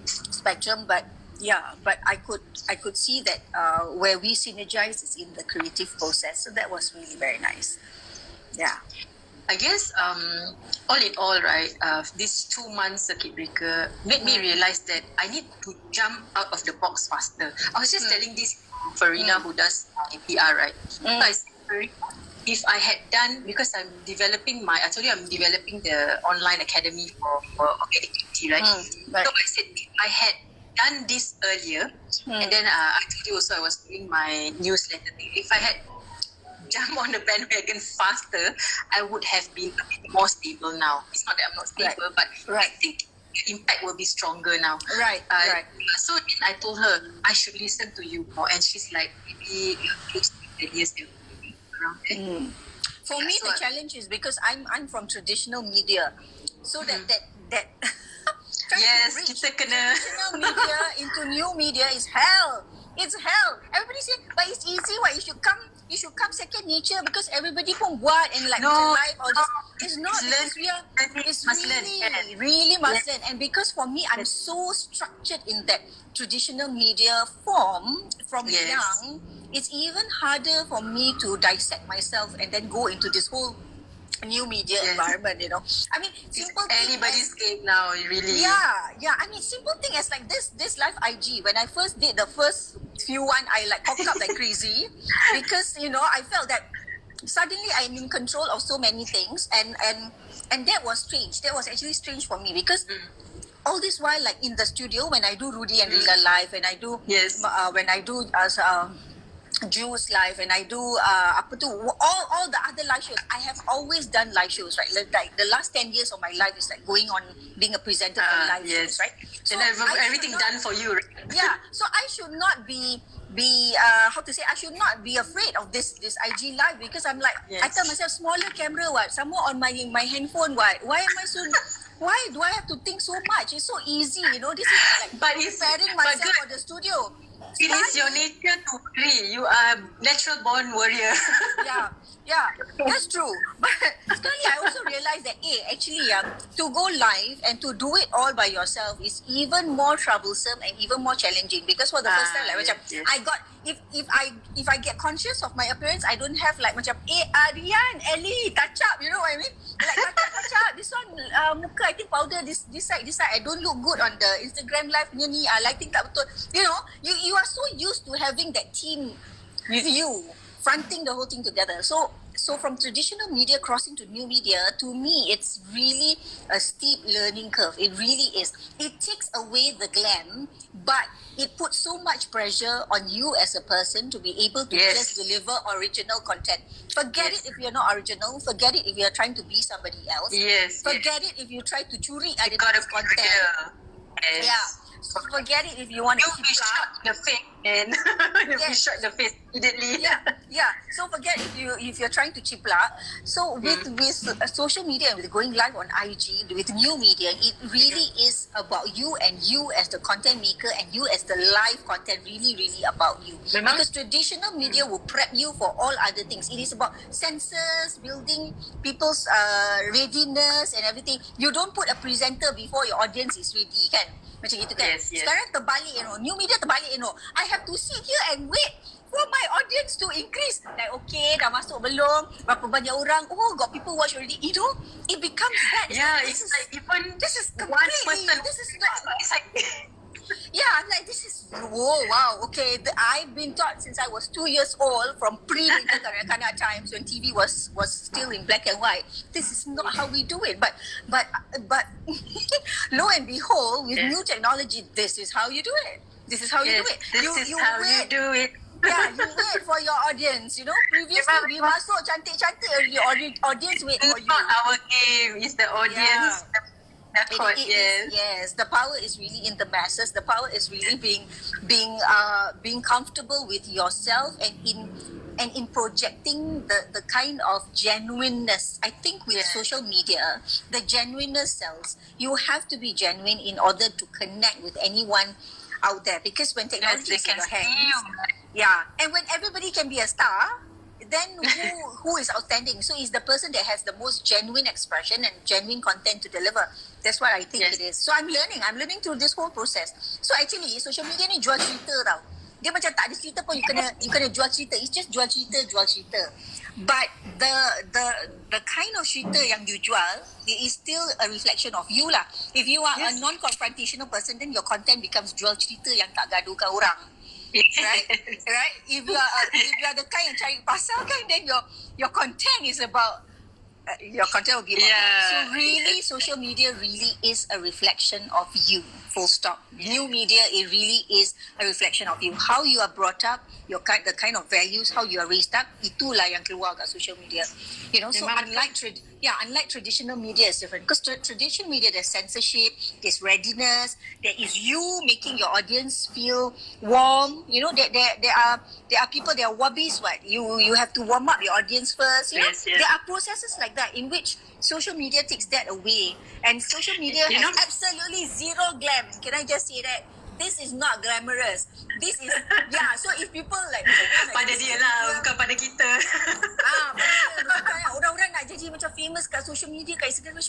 spectrum, but I could see that where we synergize is in the creative process. So that was really very nice. Yeah. I guess all in all, right, this 2 months circuit breaker made me realize that I need to jump out of the box faster. I was just telling this Farina who does PR, right? So I said, Farina, if I had done, because I told you I'm developing the online academy for activity, right? Right. So I said, if I had done this earlier, and then I told you also I was doing my newsletter thing. If I had jumped on the bandwagon faster, I would have been a bit more stable now. It's not that I'm not stable, but I think the impact will be stronger now. Right. So then I told her, I should listen to you more. And she's like, maybe close to 10 years around there. For me, So the challenge is because I'm from traditional media, so that trying Yes, to bridge kita kena traditional media into new media is hell. It's hell. Everybody say, but it's easy. Why you should come second nature because everybody pun buat and like No, life all this. It's not because it's really must learn. And because for me, I'm so structured in that traditional media form from young. It's even harder for me to dissect myself and then go into this whole new media environment, I mean, simple thing anybody's game now, really. Yeah. I mean, simple thing as like this live IG. When I first did the first few one, I like popped up like crazy because I felt that suddenly I'm in control of so many things, and that was strange. That was actually strange for me because. All this while, like in the studio, when I do Rudy and Rilla live, and I do when I do Juice live, and I do all the other live shows. I have always done live shows, right? Like the last 10 years of my life is like going on being a presenter for live shows, right? So and everything done for you, right? Yeah. So I should not be I should not be afraid of this IG live because I'm like I tell myself smaller camera some more on my handphone why am I so why do I have to think so much? It's so easy, this is like preparing myself for the studio. It is your nature to worry. You are natural born warrior. Yeah, that's true. But sekali I also realized that actually to go live and to do it all by yourself is even more troublesome and even more challenging because for the first time like macam I got if I get conscious of my appearance, I don't have like macam Rian, Ellie, touch up, you know what I mean? Like touch up. This one muka I think powder this side. I don't look good on the Instagram live ni lighting tak betul. You are so used to having that team with you fronting the whole thing together. So from traditional media crossing to new media, to me, it's really a steep learning curve. It really is. It takes away the glam, but it puts so much pressure on you as a person to be able to just deliver original content. Forget it if you're not original. Forget it if you're trying to be somebody else. Forget it if you try to curi other people's content. Forget it if you want to keep shut the face and you shut the face immediately. So forget if you're trying to chiplak. So with social media and with going live on IG with new media, it really is about you and you as the content maker and you as the live content really about you. Because traditional media will prep you for all other things. It is about sensors, building people's readiness and everything. You don't put a presenter before your audience is ready, kan? Macam gitu kan. Sekarang terbalik, new media terbalik, I have to sit here and wait for my audience to increase. Like, okay, dah masuk belum? Berapa banyak orang? Oh, got people watch already. It becomes that. It's like even this is one completely, person. this is not. It's like I'm like, this is, wow, okay. I've been taught since I was 2 years old from pre-winter kanak-kanak times when TV was still in black and white. This is not how we do it. But lo and behold, with new technology, this is how you do it. This is how you do it. This is how you do it. You wait for your audience. Previously we masuk cantik-cantik, your audience wait for you. It's not our game. It's the audience. Yes, the power is really in the masses. The power is really being comfortable with yourself and in projecting the kind of genuineness. I think with social media, the genuineness sells. You have to be genuine in order to connect with anyone out there, because when technology is in your hands, and when everybody can be a star, then who is outstanding? So it's the person that has the most genuine expression and genuine content to deliver. That's what I think it is. So I'm learning through this whole process. So actually, social media ni jual cerita tau. Dia macam tak ada cerita pun, you kena jual cerita. It's just jual cerita. But the kind of cerita yang you jual, it is still a reflection of you lah. If you are a non-confrontational person, then your content becomes jual cerita yang tak gaduhkan orang. Right? If you are the kind yang cari pasal kan, then your content is about your content will be about that. So really, social media really is a reflection of you. Full stop. New media, it really is a reflection of you. How you are brought up, the kind of values, how you are raised up, itulah yang keluar kat social media. You know, so unlike traditional media is different. Because traditional media, there's censorship, there's readiness, there is you making your audience feel warm. You know, there are people, there are wobbies. What you have to warm up your audience first. You know, there are processes like that in which social media takes that away, and social media has absolutely zero glam. Can I just say that? This is not glamorous. This is, so if people like pada dia lah, bukan pada kita. Orang-orang nak jadi macam famous kat social media, kat Instagram,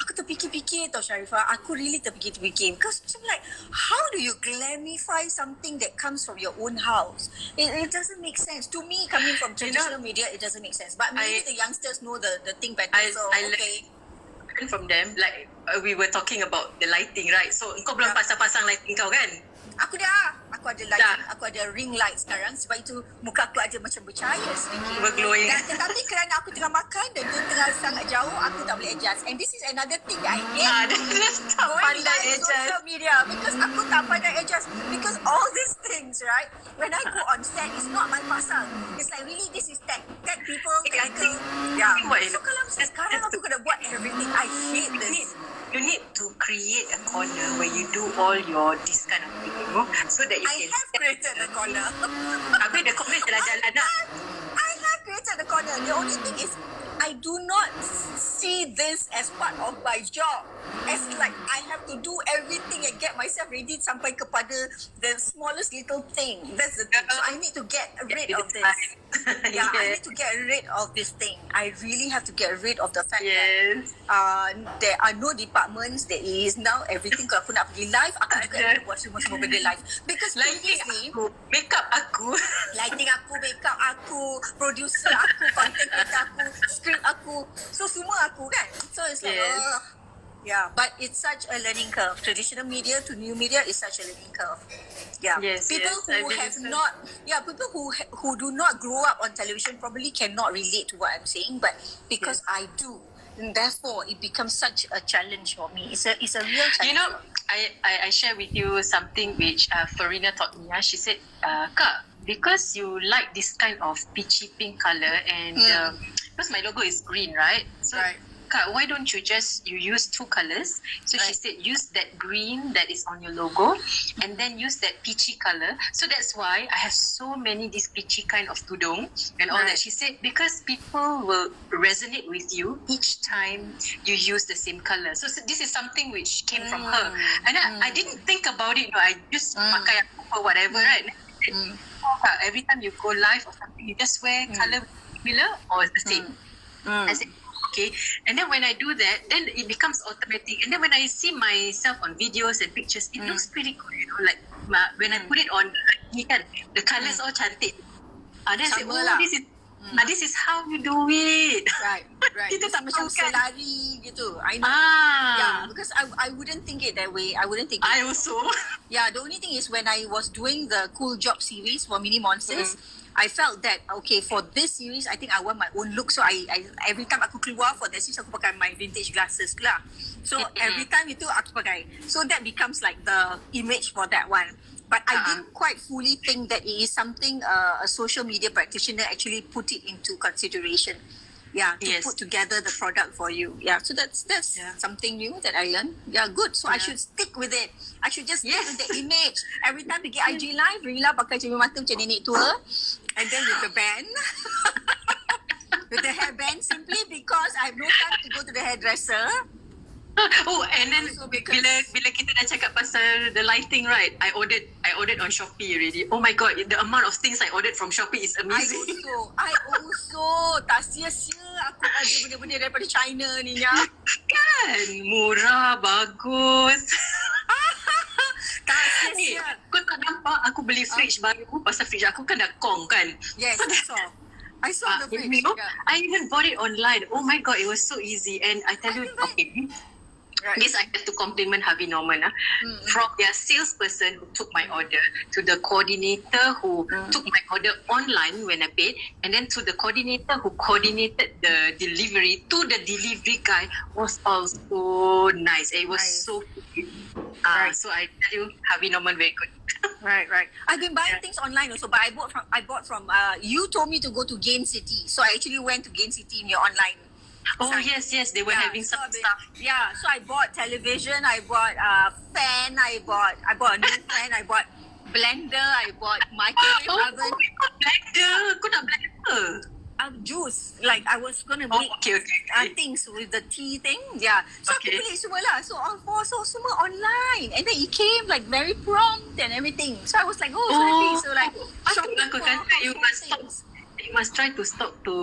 aku terfikir-fikir tau Sharifah, aku really terfikir-fikir. Because macam like, how do you glamify something that comes from your own house? It doesn't make sense. To me, coming from traditional media, it doesn't make sense. But maybe the youngsters know the thing better. From them, like we were talking about the lighting, right? So kau belum pasang lighting kau kan? Aku ada lighting, aku ada ring light sekarang, sebab itu muka aku ada macam bercahaya sedikit. Berglowing. Tetapi kerana aku tengah makan dan dia tengah sangat jauh, aku tak boleh adjust. And this is another thing that I hate. Tak pandai adjust. Social media, because aku tak pandai adjust. Because all these things, right? When I go on set, it's not my pasal. It's like really this is tech people. So kalau sekarang aku kena buat everything, I hate this. You need to create a corner where you do all your this kind of thing, you know, so that you I have created a corner. Habis the corner jalan-jalan nak. I have created a corner. The only thing is, I do not see this as part of my job. As like I have to do everything and get myself ready sampai kepada the smallest little thing. That's the thing. So I need to get rid of this. I need to get rid of this thing. I really have to get rid of the fact that there are no departments. There is now everything. Kalau aku nak pergi live, aku juga nak buat semua benda live. Because previously, makeup aku, lighting aku, makeup aku, producer aku, content creator aku, script aku, so semua aku kan. So it's like but it's such a learning curve. Traditional media to new media is such a learning curve. People who do not grow up on television probably cannot relate to what I'm saying, but because I do, and therefore it becomes such a challenge for me. It's a real challenge. You know, I share with you something which Farina taught me. She said, Kak, because you like this kind of peachy pink color, and because my logo is green, right? So, Kak, why don't you use two colors? So she said, use that green that is on your logo, and then use that peachy color. So that's why I have so many this peachy kind of tudung and all that. She said, because people will resonate with you each time you use the same color. So this is something which came from her. And I didn't think about it. I just pakai or whatever, right? Every time you go live or something, you just wear color similar or the same. I said, okay. And then when I do that, then it becomes automatic. And then when I see myself on videos and pictures, it looks pretty good, you know, like when I put it on, the colours all cantik. Then I say, this is how you do it. Right. Kita tak macam selari gitu. I know. Because I wouldn't think it that way. I also. The only thing is when I was doing the Cool Job series for Mini Monsters, I felt that, okay, for this series, I think I want my own look. So I every time aku keluar for that series, aku pakai my vintage glasses lah. So every time itu aku pakai. So that becomes like the image for that one. But I didn't quite fully think that it is something a social media practitioner actually put it into consideration. Put together the product for you. So that's something new that I learned. Good. So I should stick with it. I should just stick with the image. Every time we get IG live, Rilla pakai cermin mata macam nenek tua, and then with the band, with the hairband, simply because I have no time to go to the hairdresser. And then bila kita dah cakap pasal the lighting, right? I ordered on Shopee already. Oh my god, the amount of things I ordered from Shopee is amazing. I also tak sia-sia aku ada benda-benda daripada China ni ya. Kan, murah, bagus. Tak sia-sia. Kau tak nampak aku beli fridge baru, pasal fridge aku kan dah kong kan. Yes, I saw. I saw the fridge. You know, Yeah. I even bought it online. Oh my god, it was so easy. And I tell you, okay, Right. this I have to compliment Harvey Norman. From their salesperson who took my order, to the coordinator who took my order online when I paid, and then to the coordinator who coordinated the delivery, to the delivery guy, was also nice. It was Nice. so cute. Right. So I tell you, Harvey Norman very good. Right. I've been buying Yeah. things online also, but I bought from. You told me to go to Gain City, so I actually went to Gain City in your online. Oh site. yes, they were having so some I've been- stuff. Yeah, so I bought television, I bought fan, I bought a new fan, I bought blender, I bought microwave oven, Blender. Kau nak blender? juice. Like I was gonna Oh, make okay. things with the tea thing. Yeah, so Okay. aku beli semua lah. So semua online, and then it came like very prompt and everything. So I was like, so happy. So like shopping Aku for kata you household must stop. things. You must try to stop to.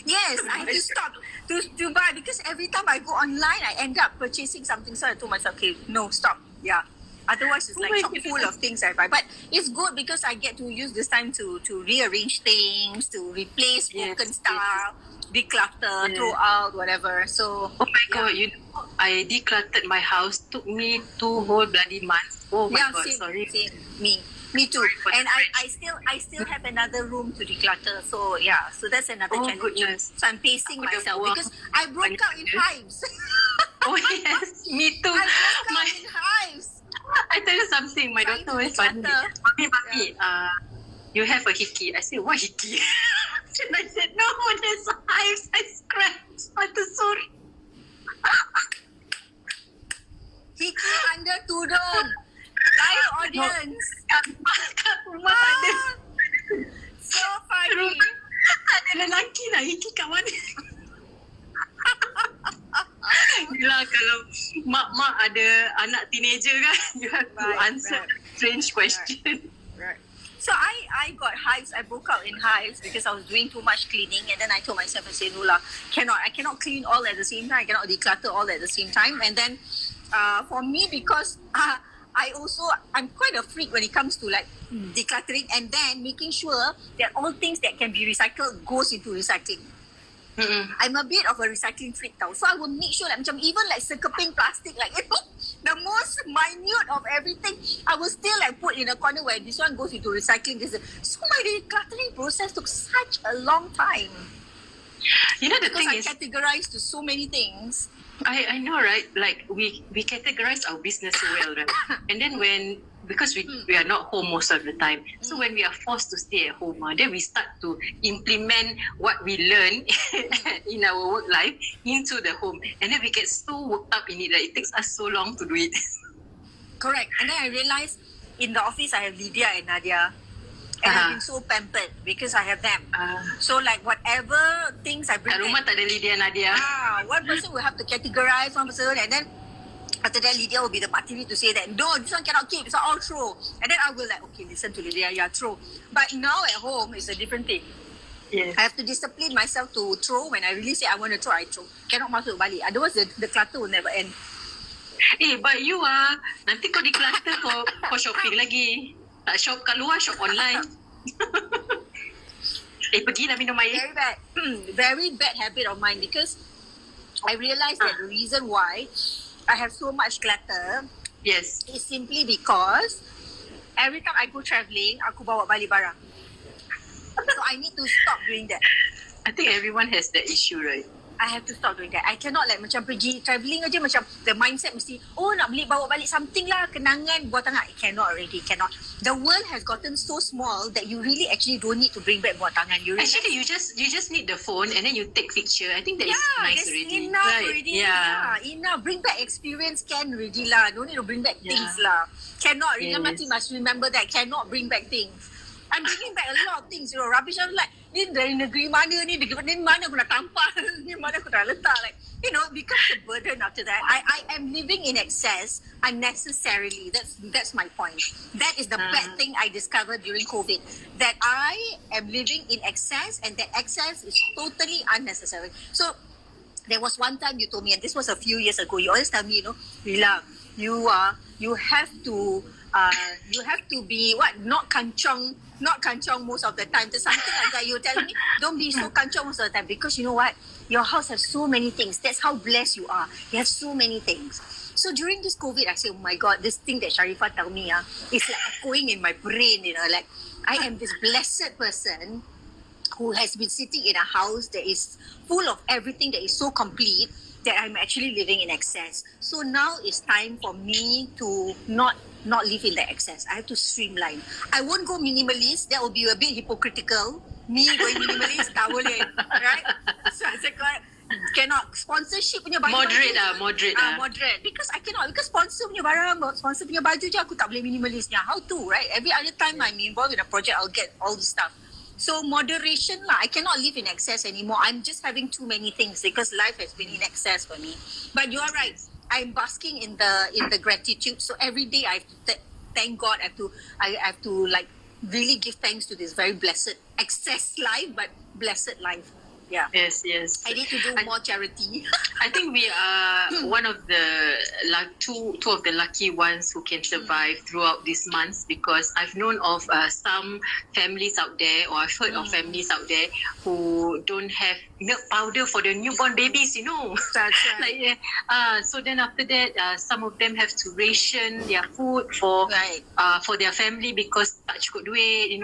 Yes, I have to stop to buy because every time I go online, I end up purchasing something. So I told myself, okay, no, stop. Yeah. Otherwise, it's Oh like my chock full of things I buy. But it's good because I get to use this time to rearrange things, to replace broken Yes, stuff, declutter, Yes. throw out, whatever. So, Oh my god! You know, I decluttered my house. Took me 2 whole bloody months. Oh my god! same, Sorry. same. Me too. Sorry for And the I still have another room to declutter. So yeah, so that's another Oh, challenge. goodness. So I'm pacing Aku dah myself buang because I broke out in banyak. hives. Oh yes, me too. I broke My, out in hives. I tell you something. My Trying daughter to was funny. declutter. Mummy, you have a hickey. I said, what hickey? And I said, no, there's hives. I scratched. I said, sorry. Hiki under tudung. Live audience. Kat rumah ada. So funny. Rumah ada lelaki lah. Hickey kat mana? Yelah, kalau mak-mak ada anak teenager kan, you have to Right, answer right. strange question. Right. So I got hives. I broke out in hives because I was doing too much cleaning, and then I told myself, I said, Nula, I cannot clean all at the same time. I cannot declutter all at the same time. And then for me, because I'm quite a freak when it comes to like decluttering and then making sure that all things that can be recycled goes into recycling. I'm a bit of a recycling freak tau. So I will make sure that macam even like sekeping plastic, like the most minute of everything, I will still like put in a corner where this one goes into recycling. So my decluttering process took such a long time. You know, the Because thing I is, categorized to so many things. I know, right? Like we categorize our business so well, right? And then because we are not home most of the time, so when we are forced to stay at home, then we start to implement what we learn in our work life into the home, and then we get so worked up in it that it takes us so long to do it. Correct. And then I realized in the office I have Lydia and Nadia. And I've been so pampered because I have them. So like whatever things I bring Kat rumah tak ada Lydia Nadia. one person will have to categorize one person, and then after that Lydia will be the party to say that no, this one cannot keep, it's all throw. And then I will like, okay, listen to Lydia, yeah, throw. But now at home it's a different thing. Yes. I have to discipline myself to throw. When I really say I want to throw, I throw. Cannot masuk balik. Otherwise the clutter will never end. But you nanti kau declutter kau shopping lagi. Tak shop kat luar, shop online. Pergilah minum air. Very bad. Very bad habit of mine because I realized that the reason why I have so much clutter Yes. is simply because every time I go travelling, aku bawa balik barang. So I need to stop doing that. I think everyone has that issue, right? I have to stop doing that. I cannot like macam pergi travelling aja macam the mindset mesti nak bawa balik something lah, kenangan buat tangan. Cannot already, cannot. The world has gotten so small that you really actually don't need to bring back buat tangan. You really Actually, you just need the phone and then you take picture. I think that is nice that's already. enough Right? already. Yeah. Enough. Bring back experience can already lah. Don't need to bring back Yeah. things lah. Cannot. Rilla Yes. Melati must remember that. Cannot bring back things. I'm bringing back a lot of things, rubbish. I'm like, ni dari negeri mana ni, ni mana aku nak tampal, ni mana aku nak letak. Like, it becomes a burden after that. I am living in excess unnecessarily. That's my point. That is the bad thing I discovered during COVID. That I am living in excess, and that excess is totally unnecessary. So, there was one time you told me, and this was a few years ago, you always tell me, Rilla, you have to be not kanchong not kanchiong most of the time. There's something like that. You tell me, don't be so kanchiong most of the time, because you know what? Your house has so many things. That's how blessed you are. You have so many things. So during this COVID, I say, oh my God, this thing that Sharifah tell me, it's like echoing in my brain, like I am this blessed person who has been sitting in a house that is full of everything that is so complete that I'm actually living in excess. So now it's time for me to not live in the excess. I have to streamline. I won't go minimalist. That will be a bit hypocritical. Me going minimalist, tak boleh, right? So I said, cannot sponsorship punya baju. Moderate. Because I cannot. Because sponsor punya barang, sponsor punya baju je aku tak boleh minimalistnya. How to, right? Every other time I'm involved in a project, I'll get all this stuff. So moderation lah. I cannot live in excess anymore. I'm just having too many things because life has been in excess for me. But you are right. I'm basking in the gratitude. So every day I have to thank God. I have to like really give thanks to this very blessed excess life, but blessed life. Yeah. Yes. I need to do more charity. I think we are one of the two of the lucky ones who can survive throughout these months, because I've known of some families out there, or I've heard of families out there who don't have milk powder for the newborn babies. That's right. So then after that, some of them have to ration their food for their family because tak cukup duit.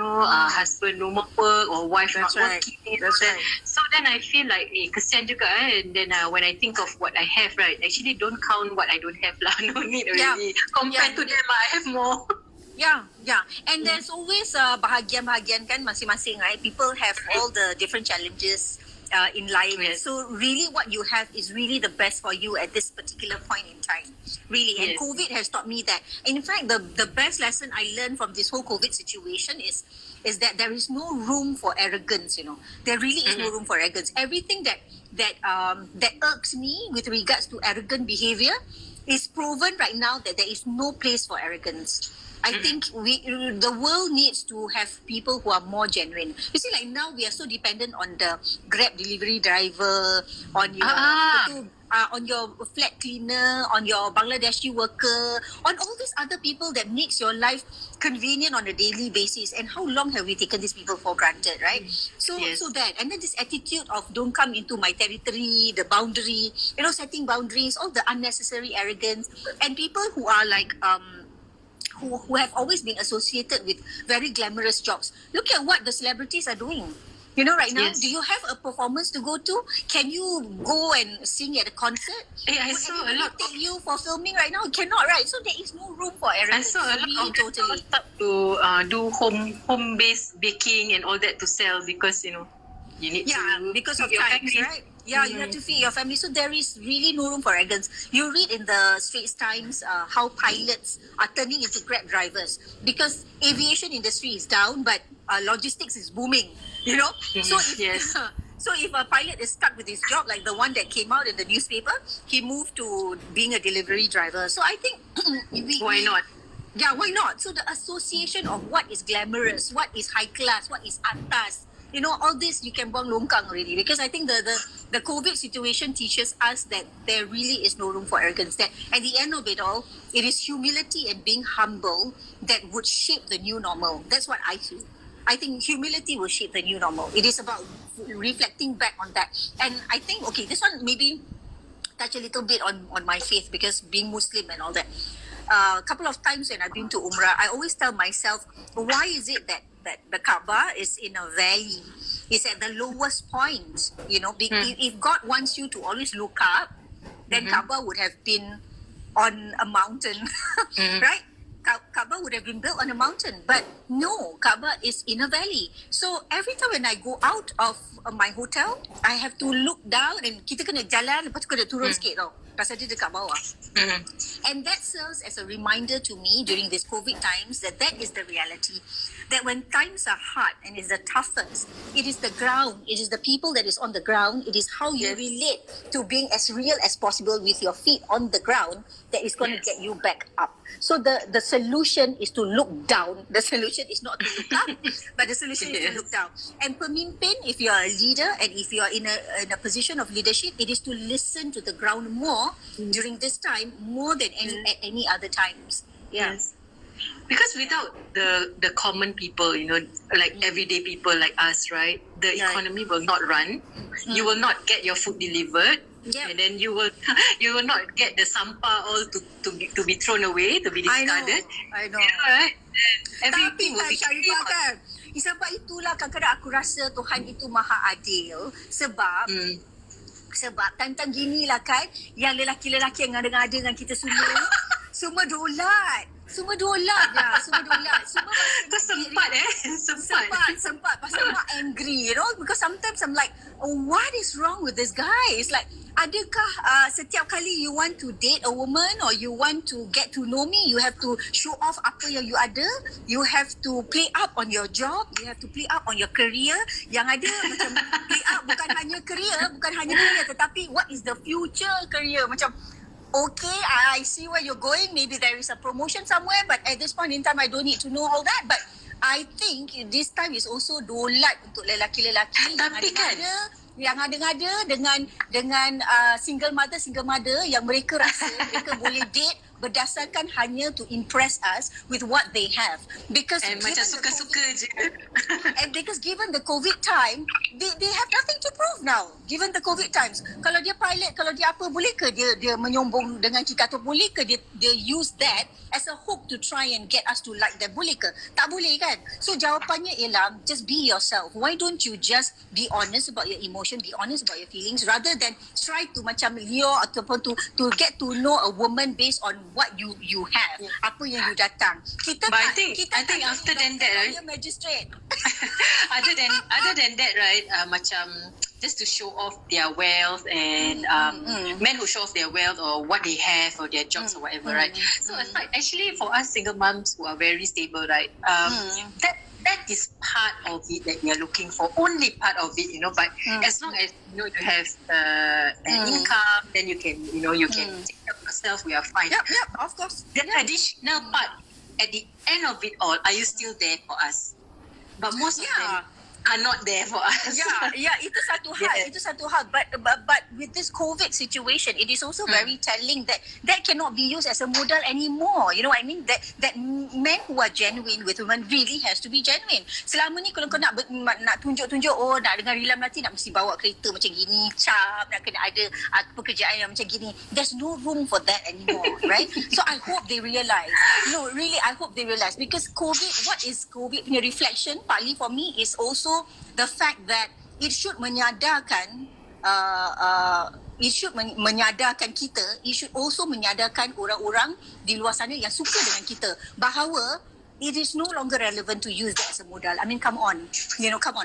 Husband no more work or wife That's not right. working. That's right. So then I feel like kesian juga, and then when I think of what I have, right, actually don't count what I don't have lah. No need already. Compared to them, I have more. Yeah. And there's always bahagian-bahagian kan masing-masing, right? People have all the different challenges in life. Yes. So really what you have is really the best for you at this particular point in time. Really. And Yes. COVID has taught me that. And in fact, the best lesson I learned from this whole COVID situation is that there is no room for arrogance. There really is no room for arrogance. Everything that irks me with regards to arrogant behavior is proven right now that there is no place for arrogance. I think the world needs to have people who are more genuine. You see, like now we are so dependent on the Grab delivery driver, on your on your flat cleaner, on your Bangladeshi worker, on all these other people that makes your life convenient on a daily basis. And how long have we taken these people for granted, right? So that, and then this attitude of don't come into my territory, the boundary, setting boundaries, all the unnecessary arrogance, and people who are like who have always been associated with very glamorous jobs. Look at what the celebrities are doing. Right now, do you have a performance to go to? Can you go and sing at a concert? I saw a lot. Take you for filming right now? Cannot, right? So there is no room for arrogance. I saw a lot of people start to do home-based baking and all that to sell because you need to because of your times, family. right? Yeah, you have to feed your family. So there is really no room for arrogance. You read in the Straits Times how pilots are turning into Grab drivers because aviation industry is down, but logistics is booming. So if a pilot is stuck with his job, like the one that came out in the newspaper, he moved to being a delivery driver. So I think why not? Yeah, why not? So the association of what is glamorous, what is high class, what is atas, all this you can buang longkang already, because I think the COVID situation teaches us that there really is no room for arrogance. That at the end of it all, it is humility and being humble that would shape the new normal. That's what I feel. I think humility will shape the new normal. It is about reflecting back on that. And I think, okay, this one maybe touch a little bit on my faith, because being Muslim and all that. A couple of times when I've been to Umrah, I always tell myself, why is it that the Kaaba is in a valley? It's at the lowest point. If God wants you to always look up, then Kaaba would have been on a mountain, right? Kaaba would have been built on a mountain, but no, Kaaba is in a valley. So every time when I go out of my hotel, I have to look down and kita kena jalan, lepas tu kena turun sikit tau. Pasal dia dekat bawah. And that serves as a reminder to me during these COVID times that is the reality. That when times are hard and it's the toughest, it is the ground, it is the people that is on the ground, it is how you relate to being as real as possible with your feet on the ground that is going to get you back up. So the solution is to look down. The solution is not to look up, but the solution is to look down. And pemimpin, if you are a leader and if you are in a position of leadership, it is to listen to the ground more during this time, more than any other times. Yeah. Yes. because without the common people, like everyday people like us, right? The economy will not run. You will not get your food delivered. Yep. And then you will not get the sampah all to be thrown away, to be discarded. I know. Right? And Tapi everything will kan be Sharifah kan, sebab itulah kadang-kadang aku rasa Tuhan itu maha adil. Sebab time-time gini lah kan, yang lelaki-lelaki yang ngada-ngada dengan kita semua dolat. Semua dolat. Semua Kau sempat pasal mak angry, because sometimes I'm like, oh, what is wrong with this guy? It's like, adakah setiap kali you want to date a woman or you want to get to know me, you have to show off apa yang you ada, you have to play up on your job, you have to play up on your career. Yang ada macam play up bukan hanya career, tetapi what is the future career. Macam, okay, I see where you're going. Maybe there is a promotion somewhere, but at this point in time, I don't need to know all that. But I think this time is also dolat untuk lelaki-lelaki yang ada dengan single mother yang mereka rasa mereka boleh date berdasarkan hanya to impress us with what they have, because macam suka-suka je. And because given the COVID time, they have nothing to prove now. Given the COVID times, kalau dia pilot, kalau dia apa, boleh ke dia menyombong dengan kita, atau boleh ke dia use that as a hook to try and get us to like them? Boleh ke? Tak boleh kan? So jawapannya ialah just be yourself. Why don't you just be honest about your emotion, be honest about your feelings, rather than try to macam lure ataupun to get to know a woman based on what you have, apa yang you datang. But I think after than that, right? Magistrate. other than that, right? Macam just to show off their wealth and men who show off their wealth or what they have or their jobs or whatever, right? So aside, actually for us single moms who are very stable, right? That is part of it that we are looking for, only part of it, but as long as you have an income, then you can take care of yourself, we are fine. Yep, of course. The additional part at the end of it all, are you still there for us? But most of them are not there for us. Itu satu hal. But with this COVID situation, it is also very telling that cannot be used as a modal anymore. You know what I mean? That men who are genuine with women really has to be genuine. Selama ni kalau kau nak tunjuk-tunjuk, nak dengan Rilla Melati nak mesti bawa kereta macam gini, cap, nak kena ada pekerjaan yang macam gini. There's no room for that anymore, right? So I hope they realise. No, really, I hope they realise, because COVID, what is COVID punya reflection? Partly for me is also the fact that it should menyadarkan kita, it should also menyadarkan orang-orang di luar sana yang suka dengan kita bahawa it is no longer relevant to use that as a modal. I mean, come on.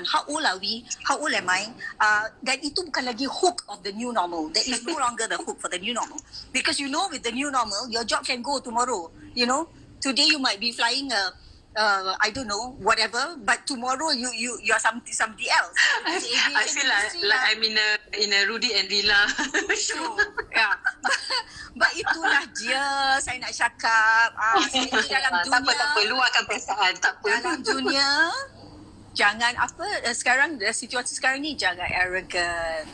How old are we? How old am I? Dan itu bukan lagi hook of the new normal. There is no longer the hook for the new normal. Because with the new normal, your job can go tomorrow. Today you might be flying I don't know, whatever, but tomorrow you are somebody else. I feel like I'm in a Rudy and Rilla show. Yeah. But itulah dia saya nak cakap. Dalam dunia, tak apa, luahkan perasaan, tak apa. Dalam dunia, jangan sekarang, situasi sekarang ni, jangan arrogant.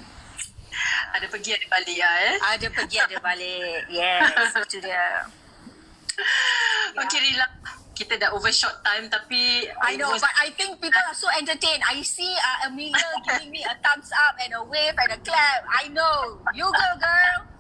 Ada pergi ada balik ya. Ada pergi ada balik. Yes, itu dia. Okay, Rilla. Kita dah overshot time, tapi I know, but I think people are so entertained. I see Amelia giving me a thumbs up and a wave and a clap. I know. You go, girl.